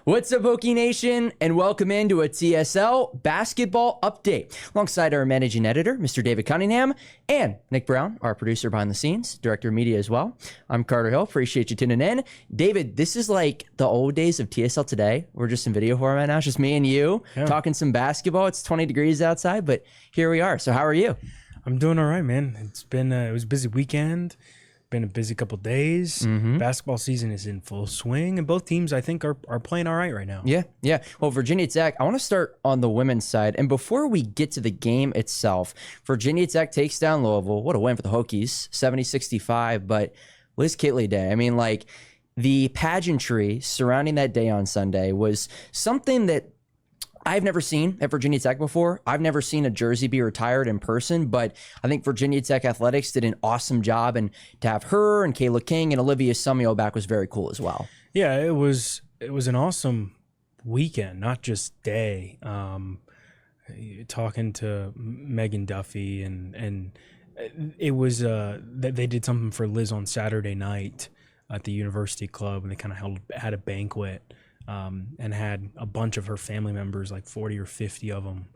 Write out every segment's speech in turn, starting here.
What's up, Hokie Nation, and welcome into a TSL basketball update alongside our managing editor, Mr. David Cunningham, and Nick Brown, our producer behind the scenes, director of media as well. I'm Carter Hill. Appreciate you tuning in. David, this is like the old days of TSL today. We're just in video format now. It's just me and you talking some basketball. It's 20 degrees outside, but here we are. So how are you? I'm doing all right, man. It's been it was a busy weekend. Been a busy couple days. Basketball season is in full swing, and both teams, I think, are playing all right now. Yeah. Well, Virginia Tech, I want to start on the women's side. And before we get to the game itself, Virginia Tech takes down Louisville. What a win for the Hokies, 70-65. But Liz Kitley Day, I mean, like, the pageantry surrounding that day on Sunday was something that I've never seen at Virginia Tech before. I've never seen a jersey be retired in person, but I think Virginia Tech Athletics did an awesome job, and to have her and Kayla King and Olivia Sumio back was very cool as well. Yeah, it was an awesome weekend, not just day. Talking to Megan Duffy, and it was that they did something for Liz on Saturday night at the University Club, and they kind of had a banquet. And had a bunch of her family members, like 40 or 50 of them.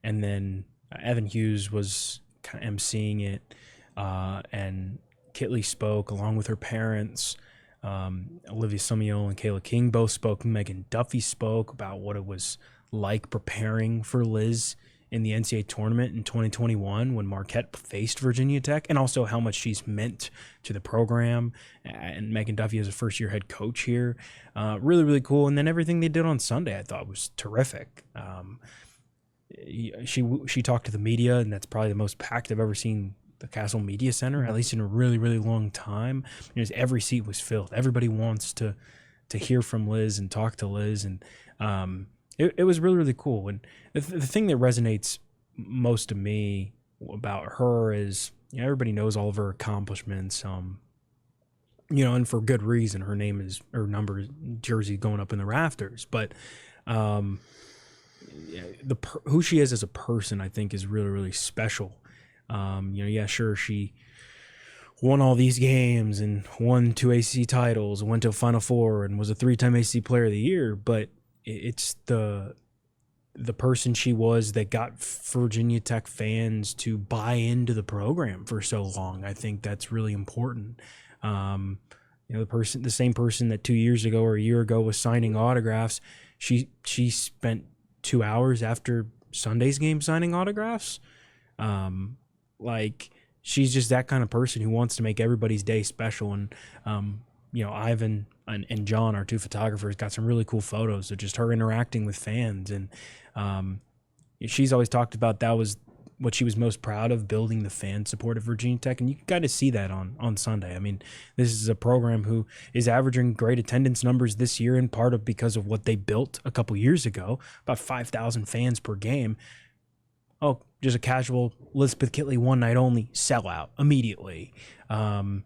And then Evan Hughes was kind of emceeing it, and Kitley spoke along with her parents. Olivia Sumio and Kayla King both spoke. Megan Duffy spoke about what it was like preparing for Liz in the NCAA tournament in 2021 when Marquette faced Virginia Tech, and also how much she's meant to the program. And Megan Duffy is a first-year head coach here. Really, really cool. And then everything they did on Sunday I thought was terrific. She talked to the media, and that's probably the most packed I've ever seen the Cassell Media Center, at least in a really, really long time. Every seat was filled. Everybody wants to hear from Liz and talk to Liz, and it was really, really cool. And the thing that resonates most to me about her is, everybody knows all of her accomplishments, and for good reason. Her name is, her number, jersey going up in the rafters. But who she is as a person, I think, is really, really special. Sure, she won all these games and won 2 ACC titles and went to a Final Four and was a 3-time ACC Player of the Year, but it's the person she was that got Virginia Tech fans to buy into the program for so long. I think that's really important. The same person that 2 years ago or a year ago was signing autographs, she spent 2 hours after Sunday's game signing autographs. She's just that kind of person who wants to make everybody's day special. And Ivan and John, our two photographers, got some really cool photos of just her interacting with fans. And she's always talked about that was what she was most proud of, building the fan support of Virginia Tech. And you got to see that on Sunday. I mean, this is a program who is averaging great attendance numbers this year, in part of because of what they built a couple years ago, about 5,000 fans per game. Oh, just a casual Elizabeth Kitley one night only sellout immediately. And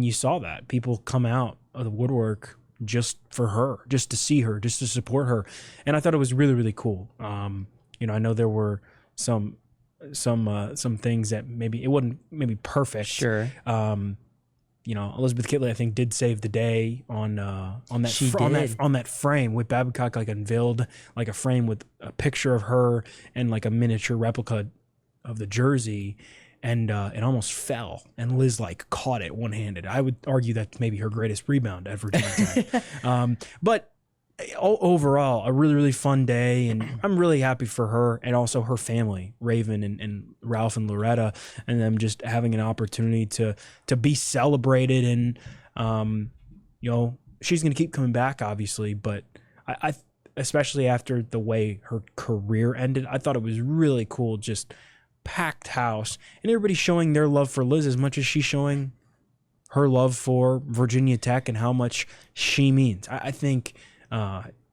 you saw that. People come out of the woodwork just for her, just to see her, just to support her. And I thought it was really, really cool. I know there were some things that maybe it wasn't perfect. Sure. Elizabeth Kitley, I think, did save the day on that frame with Babcock, unveiled like a frame with a picture of her and like a miniature replica of the jersey. And it almost fell, and Liz caught it one-handed. I would argue that's maybe her greatest rebound at Virginia Tech. But overall, a really, really fun day, and I'm really happy for her and also her family, Raven and Ralph and Loretta, and them just having an opportunity to be celebrated. And she's going to keep coming back, obviously, but I especially after the way her career ended, I thought it was really cool, just packed house, and everybody showing their love for Liz as much as she's showing her love for Virginia Tech and how much she means. I think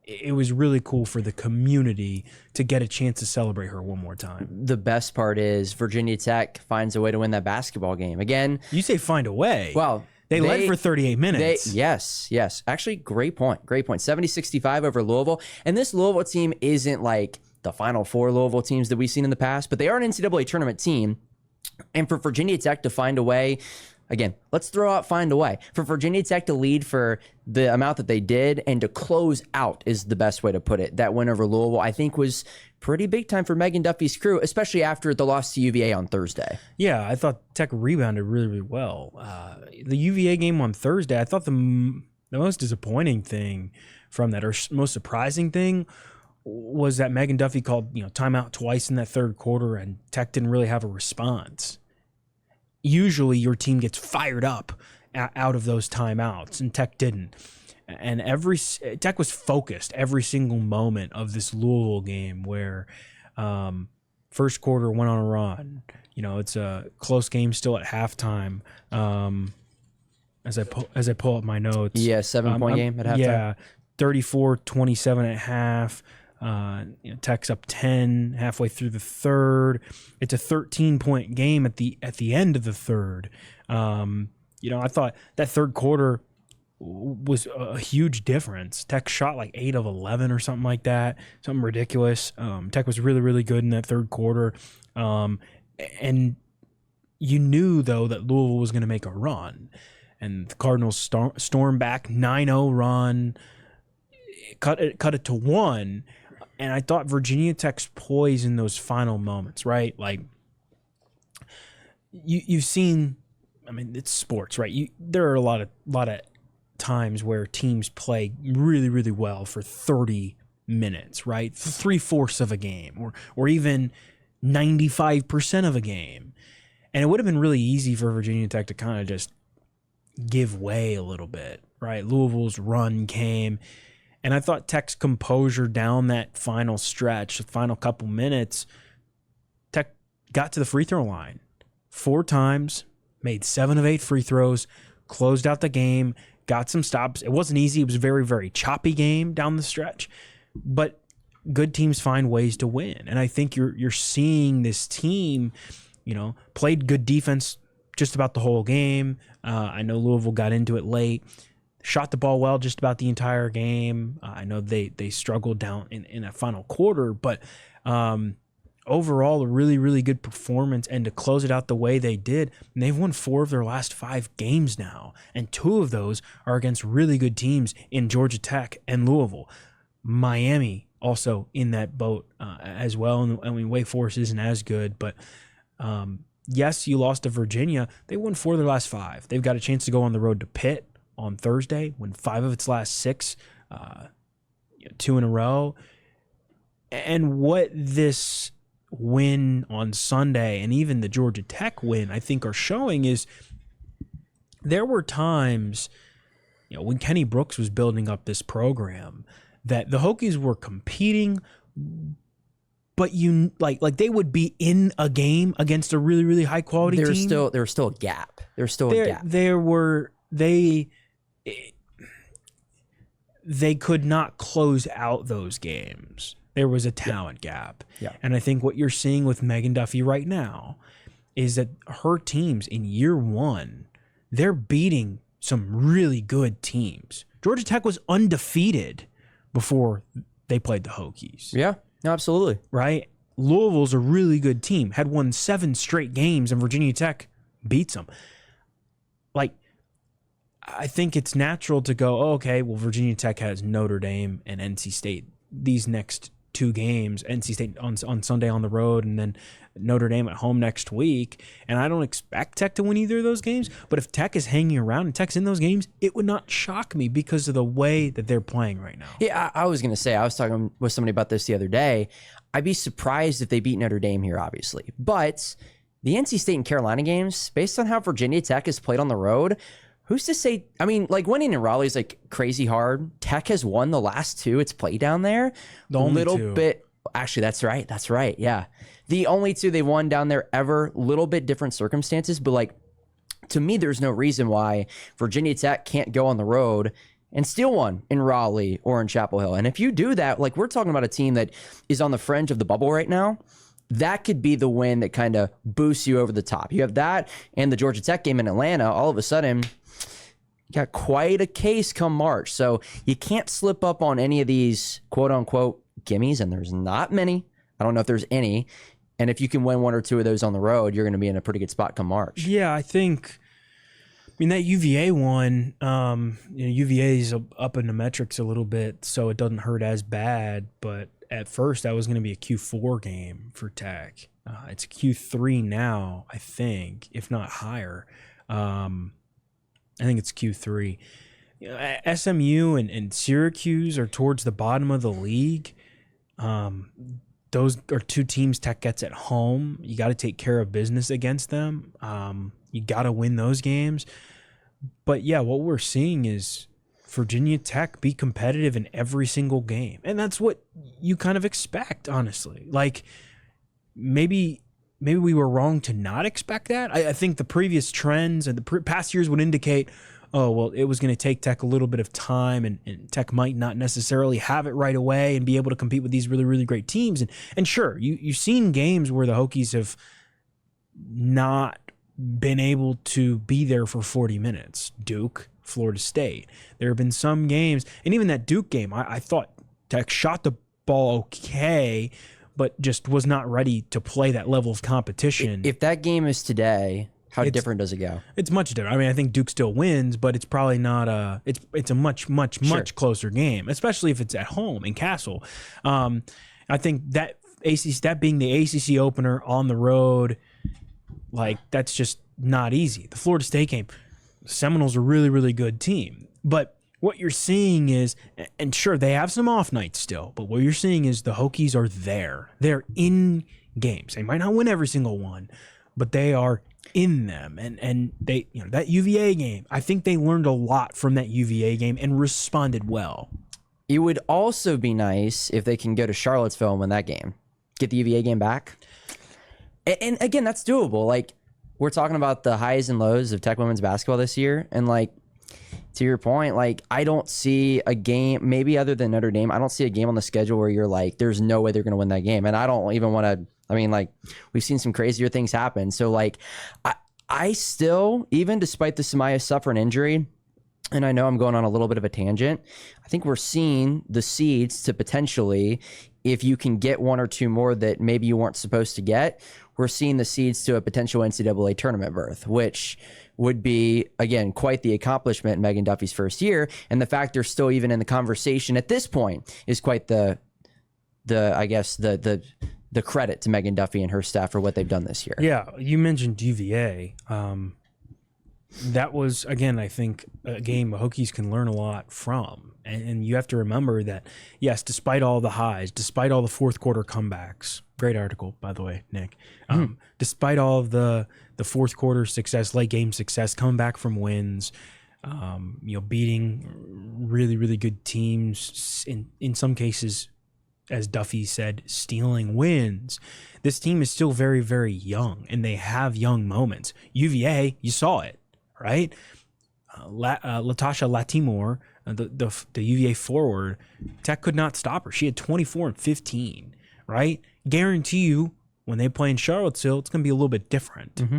it was really cool for the community to get a chance to celebrate her one more time. The best part is Virginia Tech finds a way to win that basketball game. Again, you say find a way. Well, they led for 38 minutes. Yes. Actually, great point. 70-65 over Louisville. And this Louisville team isn't like the Final Four Louisville teams that we've seen in the past, but they are an NCAA tournament team. And for Virginia Tech to find a way, again, let's throw out, find a way. For Virginia Tech to lead for the amount that they did and to close out is the best way to put it. That win over Louisville, I think, was pretty big time for Megan Duffy's crew, especially after the loss to UVA on Thursday. Yeah, I thought Tech rebounded really, really well. The UVA game on Thursday, I thought the most disappointing thing from that, or most surprising thing, was that Megan Duffy called timeout twice in that third quarter, and Tech didn't really have a response. Usually your team gets fired up out of those timeouts, and Tech didn't. And Tech was focused every single moment of this Louisville game, where first quarter went on a run. It's a close game still at halftime. As I pull up my notes, 7-point game at halftime. Yeah, 34-27 at half. Tech's up 10 halfway through the third. It's a 13-point game at the end of the third. I thought that third quarter was a huge difference. Tech shot like 8 of 11 or something like that, something ridiculous. Tech was really, really good in that third quarter. And you knew, though, that Louisville was going to make a run. And the Cardinals storm back, 9-0 run, cut it to 1. And I thought Virginia Tech's poise in those final moments, right? Like, you've seen, it's sports, right? There are a lot of times where teams play really, really well for 30 minutes, right? 3/4 of a game, or even 95% of a game. And it would have been really easy for Virginia Tech to kind of just give way a little bit, right? Louisville's run came, and I thought Tech's composure down that final stretch, the final couple minutes, Tech got to the free throw line 4 times, made 7 of 8 free throws, closed out the game, got some stops. It wasn't easy. It was a very, very choppy game down the stretch, but good teams find ways to win. And I think you're seeing this team, played good defense just about the whole game. I know Louisville got into it late, shot the ball well just about the entire game. I know they struggled down in that final quarter, but overall, a really, really good performance. And to close it out the way they did, and they've won 4 of their last 5 games now, and 2 of those are against really good teams in Georgia Tech and Louisville. Miami also in that boat as well. And Wake Forest isn't as good, but yes, you lost to Virginia. They won 4 of their last 5. They've got a chance to go on the road to Pitt on Thursday, win 5 of its last 6, 2 in a row. And what this win on Sunday and even the Georgia Tech win, I think, are showing is there were times, when Kenny Brooks was building up this program, that the Hokies were competing, but like they would be in a game against a really, really high quality team. There was still a gap. They could not close out those games. There was a talent gap. Yeah. And I think what you're seeing with Megan Duffy right now is that her teams in year 1, they're beating some really good teams. Georgia Tech was undefeated before they played the Hokies. Yeah, no, absolutely. Right? Louisville's a really good team, had won 7 straight games, and Virginia Tech beats them. Like, I think it's natural to go, okay, well, Virginia Tech has Notre Dame and NC State these next 2 games, NC State on Sunday on the road, and then Notre Dame at home next week. And I don't expect Tech to win either of those games, but if Tech is hanging around and Tech's in those games, it would not shock me because of the way that they're playing right now. Yeah, I was going to say, I was talking with somebody about this the other day. I'd be surprised if they beat Notre Dame here, obviously. But the NC State and Carolina games, based on how Virginia Tech has played on the road, who's to say? Winning in Raleigh is crazy hard. Tech has won the last 2 it's played down there. The only little 2. bit. Actually, that's right. That's right. Yeah. The only 2 they won down there ever. Little bit different circumstances, but to me, there's no reason why Virginia Tech can't go on the road and steal one in Raleigh or in Chapel Hill. And if you do that, we're talking about a team that is on the fringe of the bubble right now. That could be the win that kind of boosts you over the top. You have that and the Georgia Tech game in Atlanta. All of a sudden, got quite a case come March. So you can't slip up on any of these quote unquote gimmies, and there's not many. I don't know if there's any. And if you can win 1 or 2 of those on the road, you're going to be in a pretty good spot come March. Yeah, I think mean, that UVA one, UVA's up in the metrics a little bit, so it doesn't hurt as bad. But at first, that was going to be a Q4 game for Tech. It's Q3 now, I think, if not higher. I think it's Q3. SMU and Syracuse are towards the bottom of the league. Those are two teams Tech gets at home. You got to take care of business against them. You got to win those games. But yeah, what we're seeing is Virginia Tech be competitive in every single game. And that's what you kind of expect, honestly. Like, maybe we were wrong to not expect that. I think the previous trends and the past years would indicate, oh, well, it was going to take Tech a little bit of time, and Tech might not necessarily have it right away and be able to compete with these really, really great teams. And sure, you've seen games where the Hokies have not been able to be there for 40 minutes. Duke, Florida State. There have been some games, and even that Duke game, I thought Tech shot the ball okay, but just was not ready to play that level of competition. If that game is today, how different does it go? It's much different. I mean, I think Duke still wins, but it's probably not a. It's a much closer game, especially if it's at home in Cassell. I think that being the ACC opener on the road, like, that's just not easy. The Florida State game, the Seminoles are a really, really good team, but what you're seeing is, and sure, they have some off nights still, but what you're seeing is the Hokies are there. They're in games. They might not win every single one, but they are in them. And they, that UVA game, I think they learned a lot from that UVA game and responded well. It would also be nice if they can go to Charlottesville and win that game. Get the UVA game back. And again, that's doable. Like, we're talking about the highs and lows of Tech women's basketball this year. And, like, to your point, like, I don't see a game, maybe other than Notre Dame, I don't see a game on the schedule where you're like, there's no way they're going to win that game. And I don't even want to, I mean, like, we've seen some crazier things happen. So, like, I still, even despite the Samaya suffering injury, and I know I'm going on a little bit of a tangent, I think we're seeing the seeds to potentially, if you can get one or two more that maybe you weren't supposed to get, we're seeing the seeds to a potential NCAA tournament berth, which would be, again, quite the accomplishment in Megan Duffy's first year. And the fact they're still even in the conversation at this point is quite the credit to Megan Duffy and her staff for what they've done this year. Yeah, you mentioned UVA. That was, again, I think, a game the Hokies can learn a lot from. And you have to remember that, yes, despite all the highs, despite all the fourth quarter comebacks, great article, by the way, Nick, despite all of the fourth quarter success, late game success, coming back from wins, beating really, really good teams, in some cases, as Duffy said, stealing wins. This team is still very, very young, and they have young moments. UVA, you saw it, right? Latasha Latimore, the UVA forward, Tech could not stop her. She had 24 and 15, right? Guarantee you, when they play in Charlottesville, it's going to be a little bit different. Mm-hmm.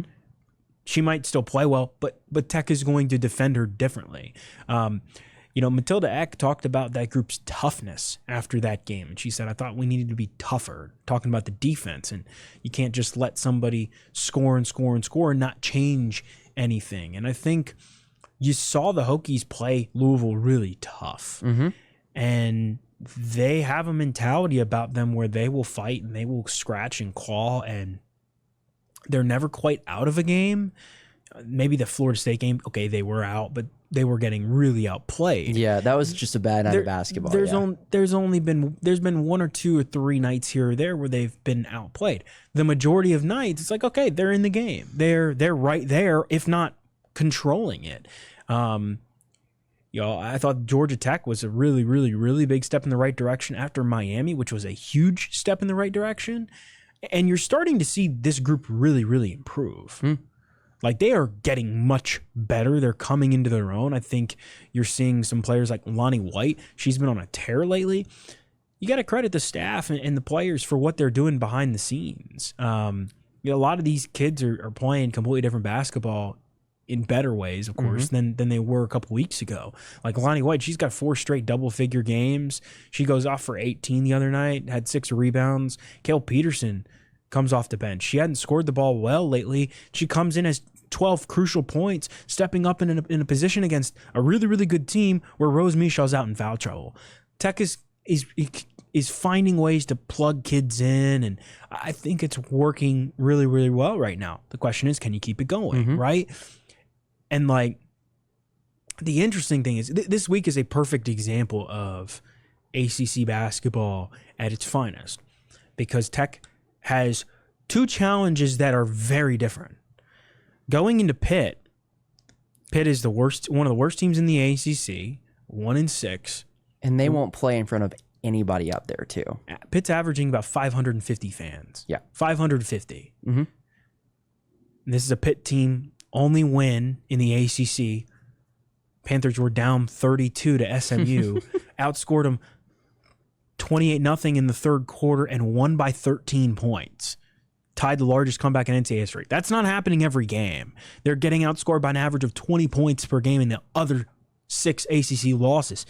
She might still play well, but Tech is going to defend her differently. Matilda Eck talked about that group's toughness after that game. And she said, I thought we needed to be tougher, talking about the defense. And you can't just let somebody score and score and score and not change anything. And I think you saw the Hokies play Louisville really tough. Mm-hmm. And they have a mentality about them where they will fight and they will scratch and claw, and they're never quite out of a game. Maybe the Florida State game, okay, they were out, but they were getting really outplayed. Yeah, that was just a bad night of basketball. There's been one or two or three nights here or there where they've been outplayed. The majority of nights, it's like, okay, they're in the game. They're right there, if not controlling it. I thought Georgia Tech was a really, really, really big step in the right direction after Miami, which was a huge step in the right direction. And you're starting to see this group really, really improve. Like, they are getting much better. They're coming into their own. I think you're seeing some players like Lonnie White. She's been on a tear lately. You got to credit the staff and the players for what they're doing behind the scenes. A lot of these kids are playing completely different basketball in better ways, of course, than they were a couple weeks ago. Like Lonnie White, she's got 4 straight double-figure games. She goes off for 18 the other night, had 6 rebounds. Kale Peterson comes off the bench. She hadn't scored the ball well lately. She comes in as 12 crucial points, stepping up in a position against a really, really good team where Rose Michel's out in foul trouble. Tech is finding ways to plug kids in, and I think it's working really, really well right now. The question is, can you keep it going, right? And like, the interesting thing is this week is a perfect example of ACC basketball at its finest, because Tech has two challenges that are very different. Going into Pitt is one of the worst teams in the ACC, 1-6. And they won't play in front of anybody up there, too. Pitt's averaging about 550 fans. Yeah. 550. And this is a Pitt team, only win in the ACC. Panthers were down 32 to SMU, outscored them 28-0 in the third quarter, and won by 13 points. Tied the largest comeback in NCAA history. That's not happening every game. They're getting outscored by an average of 20 points per game in the other 6 ACC losses.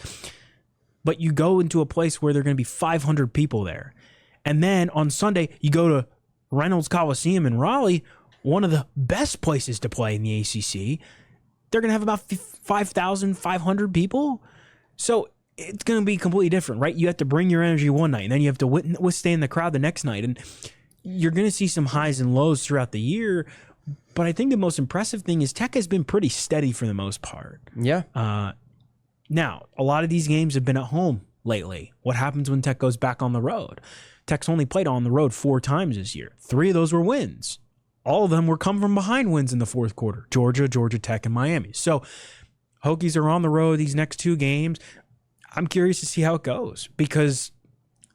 But you go into a place where there are going to be 500 people there. And then on Sunday, you go to Reynolds Coliseum in Raleigh, one of the best places to play in the ACC. They're going to have about 5,500 people. So it's going to be completely different, right? You have to bring your energy one night, and then you have to withstand the crowd the next night. And you're going to see some highs and lows throughout the year. But I think the most impressive thing is Tech has been pretty steady for the most part. Yeah. Now, a lot of these games have been at home lately. What happens when Tech goes back on the road? Tech's only played on the road 4 times this year. 3 of those were wins. All of them were come from behind wins in the fourth quarter. Georgia Tech, and Miami. So Hokies are on the road these next 2 games. I'm curious to see how it goes, because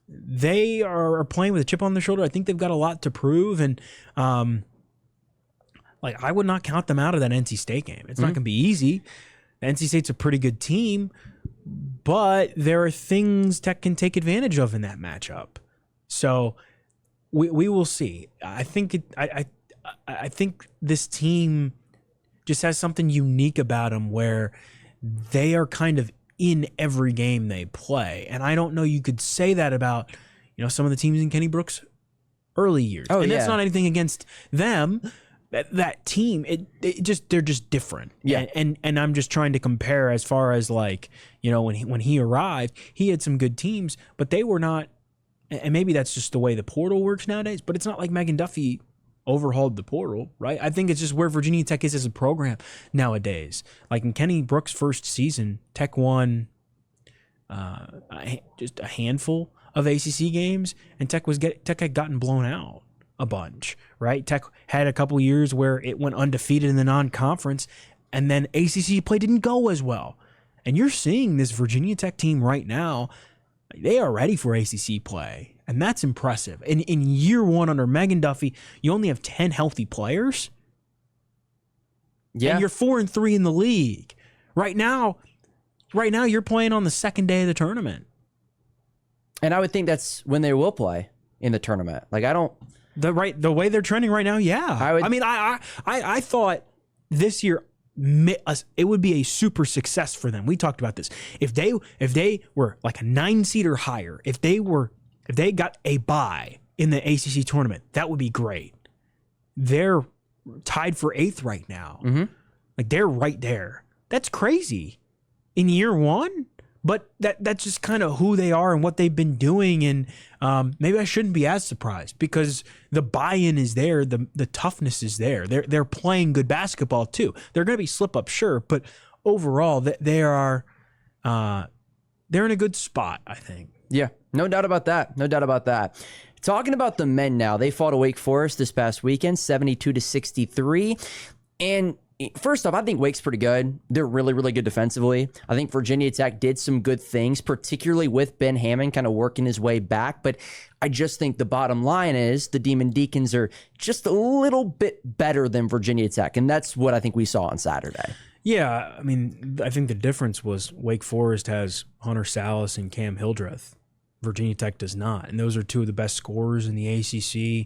they are playing with a chip on their shoulder. I think they've got a lot to prove, and I would not count them out of that NC State game. It's not going to be easy. NC State's a pretty good team, but there are things Tech can take advantage of in that matchup. So we will see. I think I think this team just has something unique about them where they are kind of in every game they play. And I don't know you could say that about, some of the teams in Kenny Brooks' early years. That's not anything against them. That team, they're just different. Yeah. And I'm just trying to compare as far as when he arrived, he had some good teams, but they were not, and maybe that's just the way the portal works nowadays, but it's not like Megan Duffy overhauled the portal, right? I think it's just where Virginia Tech is as a program nowadays. Like in Kenny Brooks' first season, Tech won just a handful of ACC games, and Tech had gotten blown out a bunch, right? Tech had a couple years where it went undefeated in the non-conference, and then ACC play didn't go as well. And you're seeing this Virginia Tech team right now, they are ready for ACC play, and that's impressive. In year 1 under Megan Duffy, you only have 10 healthy players. Yeah. And you're 4-3 in the league. Right now you're playing on the second day of the tournament. And I would think that's when they will play in the tournament. The way they're trending right now, yeah. I thought this year it would be a super success for them. We talked about this. If they were like a 9 seed or higher, if they got a bye in the ACC tournament, that would be great. They're tied for 8th right now. Like they're right there. That's crazy in year 1. But that's just kind of who they are and what they've been doing. And maybe I shouldn't be as surprised because the buy-in is there. The toughness is there. They're playing good basketball too. They're going to be slip-up, sure. But overall, they're in a good spot, I think. Yeah, no doubt about that. Talking about the men now, they fought Wake Forest this past weekend, 72-63. And first off, I think Wake's pretty good. They're really, really good defensively. I think Virginia Tech did some good things, particularly with Ben Hammond kind of working his way back. But I just think the bottom line is the Demon Deacons are just a little bit better than Virginia Tech. And that's what I think we saw on Saturday. Yeah, I mean, I think the difference was Wake Forest has Hunter Salas and Cam Hildreth. Virginia Tech does not. And those are 2 of the best scorers in the ACC.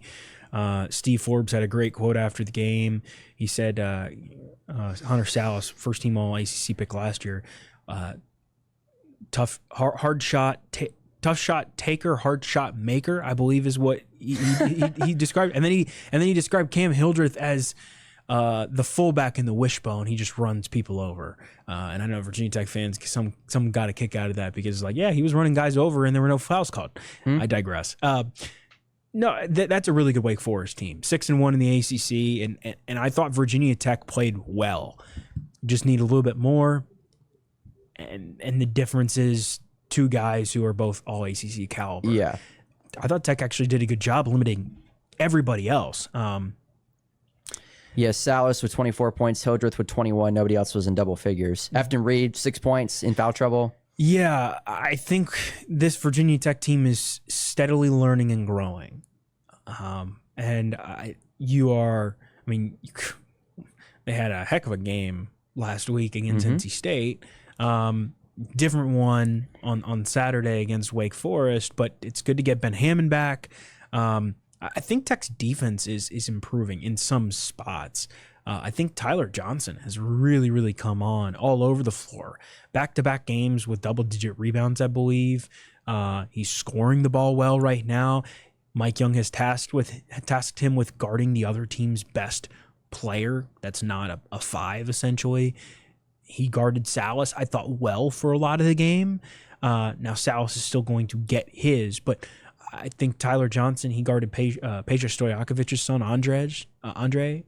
Steve Forbes had a great quote after the game. He said, Hunter Salas, first team all ACC pick last year, tough shot taker, hard shot maker, I believe is what he described. And then he described Cam Hildreth as the fullback in the wishbone. He just runs people over. And I know Virginia Tech fans, some got a kick out of that because it's like, yeah, he was running guys over and there were no fouls called. I digress. No, that's a really good Wake Forest team. 6-1 in the ACC, and I thought Virginia Tech played well. Just need a little bit more. And the difference is two guys who are both all ACC caliber. Yeah. I thought Tech actually did a good job limiting everybody else. Yeah, Salas with 24 points, Hildreth with 21. Nobody else was in double figures. Afton Reed, 6 points in foul trouble. Yeah, I think this Virginia Tech team is steadily learning and growing. They had a heck of a game last week against NC State. Different one on Saturday against Wake Forest, but it's good to get Ben Hammond back. I think Tech's defense is improving in some spots. I think Tyler Johnson has really, really come on all over the floor. Back-to-back games with double-digit rebounds, I believe. He's scoring the ball well right now. Mike Young has tasked him with guarding the other team's best player. That's not a five, essentially. He guarded Salas, I thought, well for a lot of the game. Now Salas is still going to get his, but I think Tyler Johnson, he guarded Peja Stojakovic's son, Andre,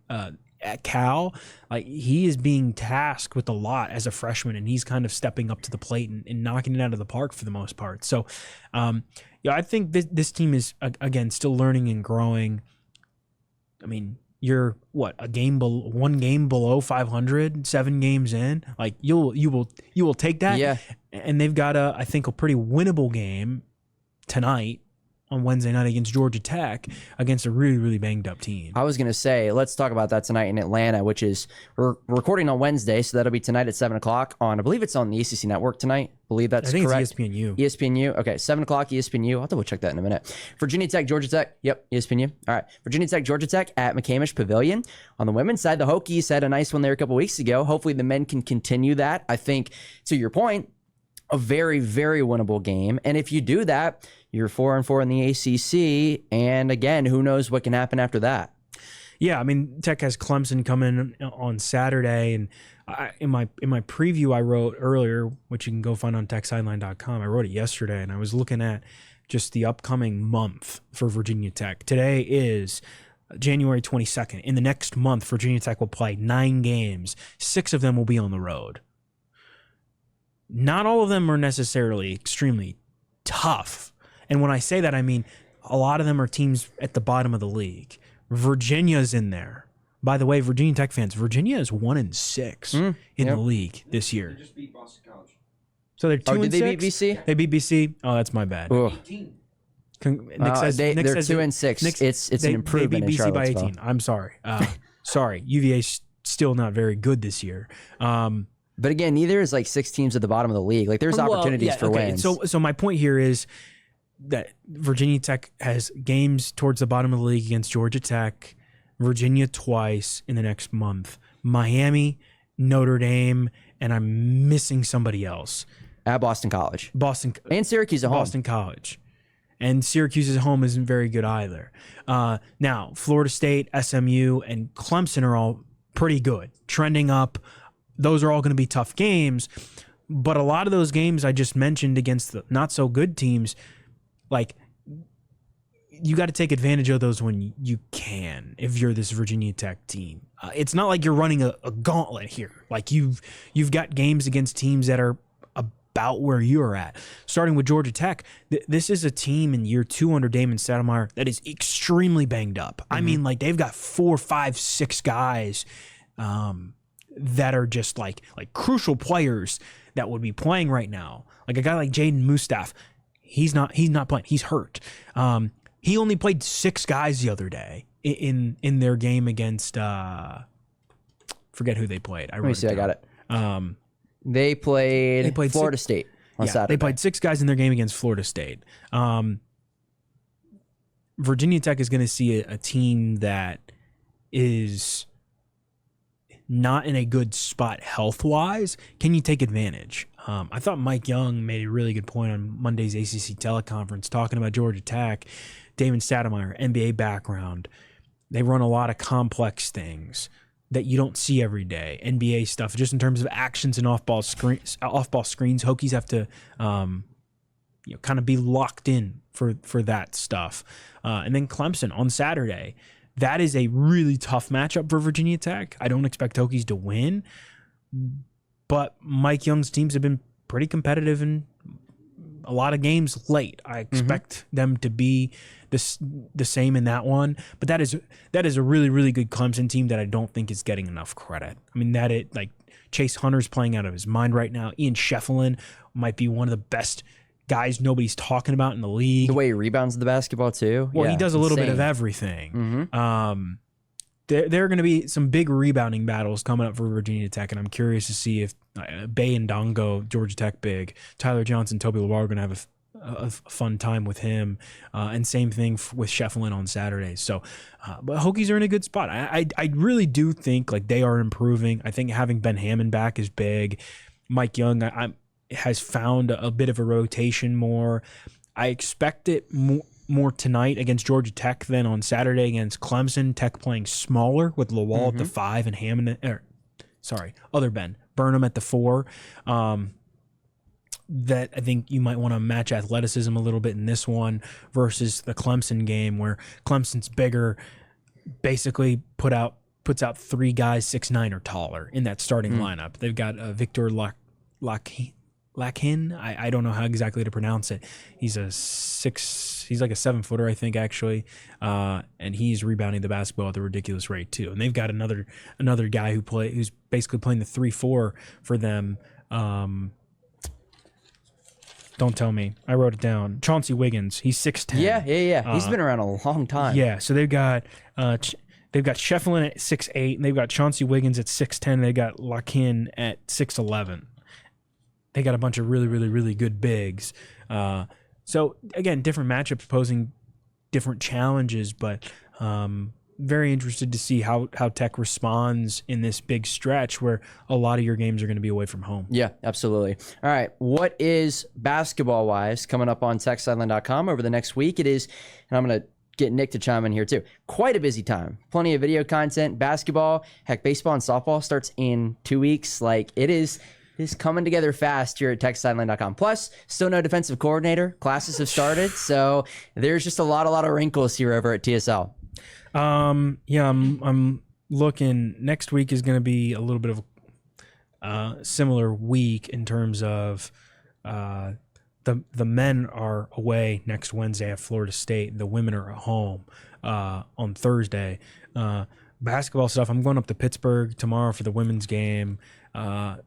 at Cal. Like, he is being tasked with a lot as a freshman, and he's kind of stepping up to the plate and knocking it out of the park for the most part. So, I think this team is, again, still learning and growing. I mean, you're one game below 500, 7 games in. Like, you will take that. Yeah. And they've got I think a pretty winnable game tonight on Wednesday night against Georgia Tech against a really, really banged up team. I was going to say, let's talk about that tonight in Atlanta, which is, we're recording on Wednesday, so that'll be tonight at 7 o'clock on, I believe it's on the ACC Network tonight. I believe that's correct. I think it's ESPNU. ESPNU. Okay, 7 o'clock ESPNU. I'll double check that in a minute. Virginia Tech, Georgia Tech. Yep, ESPNU. All right. Virginia Tech, Georgia Tech at McCamish Pavilion. On the women's side, the Hokies had a nice one there a couple weeks ago. Hopefully the men can continue that. I think, to your point, a very, very winnable game. And if you do that, you're 4-4 in the ACC. And again, who knows what can happen after that? Yeah, I mean, Tech has Clemson coming on Saturday. And in my preview I wrote earlier, which you can go find on techsideline.com, I wrote it yesterday, and I was looking at just the upcoming month for Virginia Tech. Today is January 22nd. In the next month, Virginia Tech will play 9 games. 6 of them will be on the road. Not all of them are necessarily extremely tough. And when I say that, I mean a lot of them are teams at the bottom of the league. Virginia's in there. By the way, Virginia Tech fans, Virginia is 1-6 in the league this year. They just beat Boston College. So they're 2-6. Did they beat BC? They beat BC. Oh, that's my bad. Ooh. They're 2-6. It's an improvement they beat in BC by Charlottesville. 18. I'm sorry. Sorry. UVA's still not very good this year. But again, neither is like 6 teams at the bottom of the league. Like, there's opportunities for wins. So my point here is that Virginia Tech has games towards the bottom of the league against Georgia Tech, Virginia twice in the next month, Miami, Notre Dame, and I'm missing somebody else. At Boston College. And Syracuse at home. Boston College. And Syracuse's home isn't very good either. Now, Florida State, SMU, and Clemson are all pretty good, trending up. Those are all going to be tough games, but a lot of those games I just mentioned against the not so good teams, like, you got to take advantage of those when you can. If you're this Virginia Tech team, it's not like you're running a gauntlet here. Like, you've got games against teams that are about where you're at. Starting with Georgia Tech, this is a team in year 2 under Damon Stoudemire that is extremely banged up. I mean, like, they've got 4, 5, 6 guys. That are just like crucial players that would be playing right now. Like a guy like Jaden Mustaf, he's not playing. He's hurt. He only played 6 guys the other day in their game against forget who they played. Let me see. I got it. They played Florida State on Saturday. They played 6 guys in their game against Florida State. Virginia Tech is going to see a team that is not in a good spot health-wise. Can you take advantage? I thought Mike Young made a really good point on Monday's ACC teleconference talking about Georgia Tech. Damon Stoudemire, NBA background. They run a lot of complex things. that you don't see every day. NBA stuff, just in terms of actions and off-ball screens. Hokies have to kind of be locked in for that stuff. And then Clemson on Saturday. That is a really tough matchup for Virginia Tech. I don't expect Hokies to win, but Mike Young's teams have been pretty competitive in a lot of games late. I expect them to be the same in that one, but that is a really, really good Clemson team that I don't think is getting enough credit. I mean, Chase Hunter's playing out of his mind right now. Ian Schefflin might be one of the best guys nobody's talking about in the league. The way he rebounds the basketball too. Well, yeah, he does a little bit of everything. There are going to be some big rebounding battles coming up for Virginia Tech, and I'm curious to see if Bay and Dongo, Georgia Tech big, Tyler Johnson, Toby LeVar are going to have a fun time with him, and same thing with Schefflin on Saturday. So, but Hokies are in a good spot. I really do think like they are improving. I think having Ben Hammond back is big. Mike Young has found a bit of a rotation more. I expect it more tonight against Georgia Tech than on Saturday against Clemson. Tech playing smaller with Lawal at the 5 and Hammond, other Ben Burnham at the 4. That I think you might want to match athleticism a little bit in this one versus the Clemson game where Clemson's bigger, basically puts out 3 guys 6'9" or taller in that starting lineup. They've got Victor Lakhin. I don't know how exactly to pronounce it. He's like a 7-footer, I think, actually, and he's rebounding the basketball at a ridiculous rate too. And they've got another guy who's basically playing the 3-4 for them. Don't tell me. I wrote it down. Chauncey Wiggins. He's 6'10". Yeah. He's been around a long time. Yeah. So they've got Schefflin at 6'8", and they've got Chauncey Wiggins at 6'10". They got Lakhin at 6'11". They got a bunch of really, really, really good bigs. So again, different matchups posing different challenges, but very interested to see how Tech responds in this big stretch where a lot of your games are going to be away from home. Yeah, absolutely. All right, what is basketball-wise coming up on TechSideline.com over the next week? It is, and I'm going to get Nick to chime in here too, quite a busy time. Plenty of video content, basketball, heck, baseball and softball starts in 2 weeks. Like, it is coming together fast here at TechSideline.com. Plus, still no defensive coordinator. Classes have started, so there's just a lot of wrinkles here over at TSL. I'm looking. Next week is going to be a little bit of a similar week in terms of the men are away next Wednesday at Florida State. The women are at home on Thursday. Basketball stuff, I'm going up to Pittsburgh tomorrow for the women's game.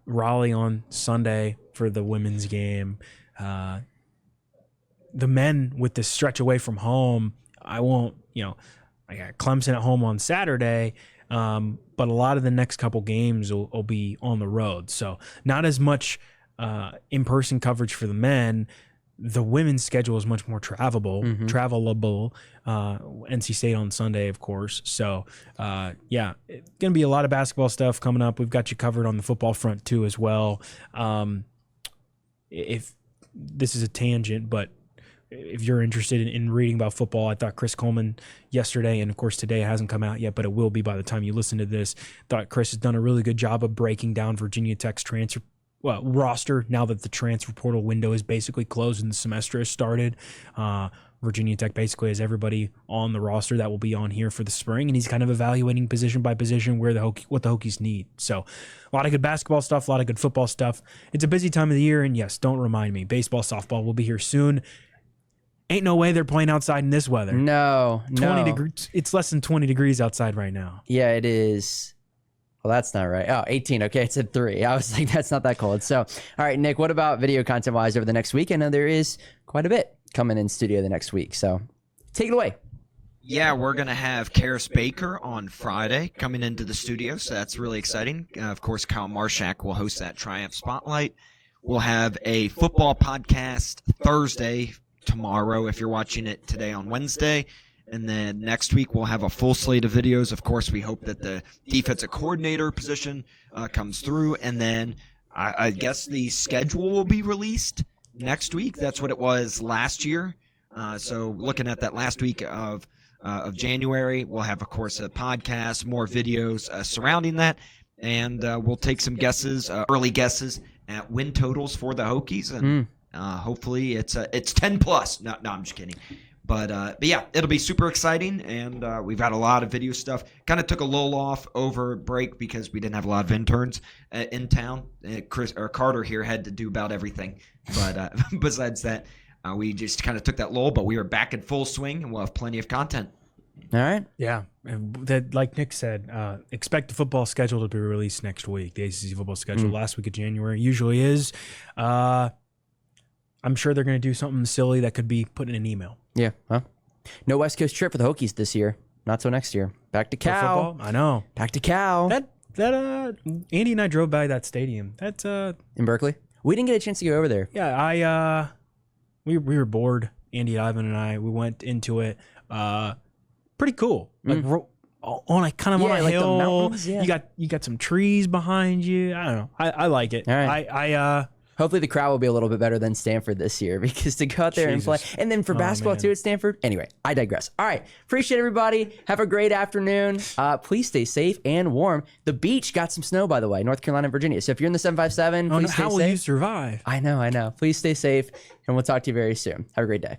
Raleigh on Sunday for the women's game. The men with this stretch away from home, I got Clemson at home on Saturday, but a lot of the next couple games will be on the road. So not as much in-person coverage for the men. The women's schedule is much more travelable. NC State on Sunday, of course. So, it's going to be a lot of basketball stuff coming up. We've got you covered on the football front, too, as well. If this is a tangent, but if you're interested in reading about football, I thought Chris Coleman yesterday, and of course today it hasn't come out yet, but it will be by the time you listen to this, thought Chris has done a really good job of breaking down Virginia Tech's roster now that the transfer portal window is basically closed and the semester has started. Virginia Tech basically has everybody on the roster that will be on here for the spring, and he's kind of evaluating position by position what the Hokies need. So a lot of good basketball stuff, a lot of good football stuff. It's a busy time of the year, and yes, don't remind me, baseball, softball will be here soon. Ain't no way they're playing outside in this weather. No. 20 degrees. It's less than 20 degrees outside right now. Yeah, it is. Well, that's not right. Oh, 18. Okay, it said 3. I was like, that's not that cold. So, all right, Nick, what about video content-wise over the next week? I know there is quite a bit coming in studio the next week. So, take it away. Yeah, we're going to have Karis Baker on Friday coming into the studio, so that's really exciting. Of course, Kyle Marshak will host that Triumph Spotlight. We'll have a football podcast Thursday, tomorrow, if you're watching it today on Wednesday. And then next week, we'll have a full slate of videos. Of course, we hope that the defensive coordinator position comes through. And then I guess the schedule will be released next week. That's what it was last year. So looking at that last week of of January. We'll have, of course, a podcast, more videos surrounding that, and we'll take some guesses, early guesses at win totals for the Hokies, and hopefully it's 10 plus. No, I'm just kidding. But yeah, it'll be super exciting, and we've got a lot of video stuff. Kind of took a lull off over break because we didn't have a lot of interns in town. Carter here had to do about everything, but besides that, we just kind of took that lull. But we are back in full swing, and we'll have plenty of content. All right. Yeah, that like Nick said, expect the football schedule to be released next week. The ACC football schedule last week of January usually is. I'm sure they're going to do something silly that could be put in an email. Yeah. Well, no West Coast trip for the Hokies this year. Not till next year. Back to Cal. I know. Back to Cal. That Andy and I drove by that stadium. That's in Berkeley. We didn't get a chance to go over there. Yeah, we were bored. Andy, Ivan, and I. We went into it. Pretty cool. Like on a kind of on a like hill. The mountains, yeah. You got some trees behind you. I don't know. I like it. All right. Hopefully the crowd will be a little bit better than Stanford this year, because to go out there and play, and then for basketball too at Stanford. Anyway, I digress. All right. Appreciate everybody. Have a great afternoon. Please stay safe and warm. The beach got some snow, by the way, North Carolina and Virginia. So if you're in the 757, please stay safe. How will you survive? I know. Please stay safe, and we'll talk to you very soon. Have a great day.